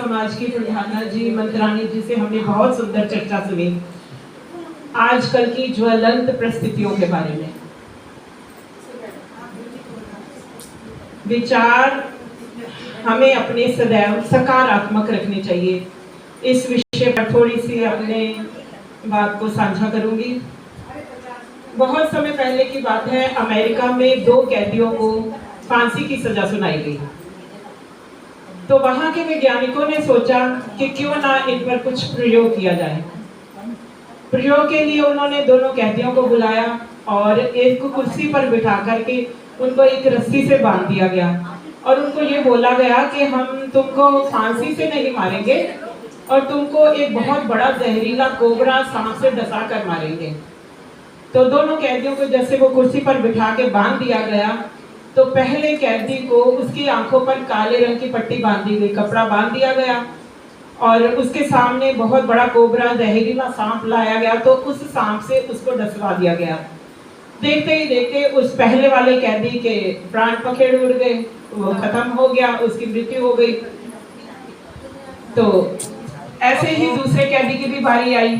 समाज की प्रधाना जी मंत्रानी जी से हमने बहुत सुंदर चर्चा सुनी आजकल की ज्वलंत परिस्थितियों के बारे में। विचार हमें अपने सदैव सकारात्मक रखने चाहिए। इस विषय पर थोड़ी सी अपने बात को साझा करूंगी। बहुत समय पहले की बात है, अमेरिका में 2 कैदियों को फांसी की सजा सुनाई गई। तो वहां के वैज्ञानिकों ने सोचा कि क्यों ना इन पर कुछ प्रयोग किया जाए। प्रयोग के लिए उन्होंने दोनों कैदियों को बुलाया और एक कुर्सी पर बिठा करके उनको एक रस्सी से बांध दिया गया और उनको ये बोला गया कि हम तुमको फांसी से नहीं मारेंगे और तुमको एक बहुत बड़ा जहरीला कोबरा सांप से डसा कर मारेंगे। तो दोनों कैदियों को जैसे वो कुर्सी पर बिठा के बांध दिया गया, तो पहले कैदी को उसकी आंखों पर काले रंग की पट्टी बांध दी गई, कपड़ा बांध दिया गया और उसके सामने बहुत बड़ा कोबरा जहरीला सांप लाया गया, तो उस सांप से उसको डसवा दिया गया। देखते ही देखते उस पहले वाले कैदी के प्राण पखेरु उड़ गए, वो खत्म हो गया, उसकी मृत्यु हो गई। तो ऐसे ही दूसरे कैदी की भी बारी आई।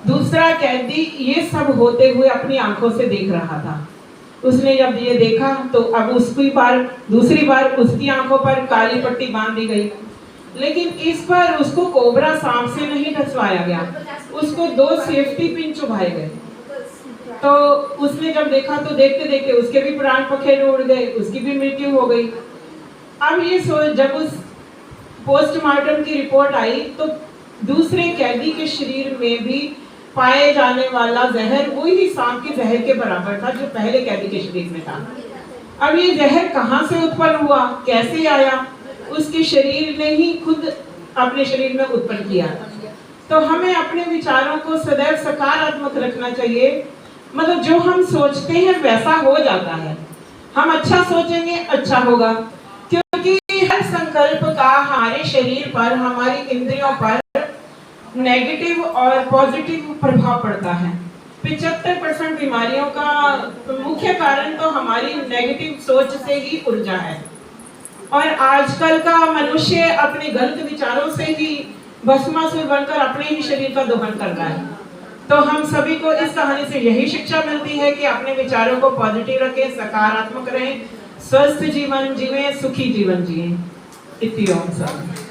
दूसरा कैदी ये सब होते हुए अपनी आंखों से देख रहा था। उसने जब ये देखा तो अब दूसरी बार उसकी आंखों पर काली पट्टी बांध दी गई, लेकिन इस बार उसको कोबरा सांप से नहीं डसवाया गया, उसको 2 सेफ्टी पिन चुभाए गए। तो उसने जब देखा तो देखते देखते उसके भी प्राण पखेरु उड़ गए, उसकी भी मृत्यु हो गई। अब ये सोच, जब उस पोस्टमार्टम की रिपोर्ट आई तो दूसरे कैदी के शरीर में भी पाए जाने वाला जहर वही सांप के जहर के बराबर था जो पहले कैदी के शरीर में था। अब ये जहर कहां से उत्पन्न हुआ, कैसे आया, उसके शरीर ने ही खुद अपने शरीर में उत्पन्न किया। तो हमें अपने विचारों को सदैव सकारात्मक रखना चाहिए। मतलब जो हम सोचते हैं वैसा हो जाता है। हम अच्छा सोचेंगे अच्छा होगा, क्योंकि हर संकल्प का हमारे शरीर पर, हमारी इंद्रियों पर नेगेटिव और पॉजिटिव प्रभाव पड़ता है। 75% बीमारियों का मुख्य कारण तो हमारी नेगेटिव सोच से ही ऊर्जा है। और आजकल का मनुष्य अपने गलत विचारों से ही भस्मासुर बनकर अपने ही शरीर का दोहन कर रहा है। तो हम सभी को इस कहानी से यही शिक्षा मिलती है कि अपने विचारों को पॉजिटिव रखें, सकारात्मक रहें, स्वस्थ जीवन जिएं, सुखी जीवन जिएं। इति ओम।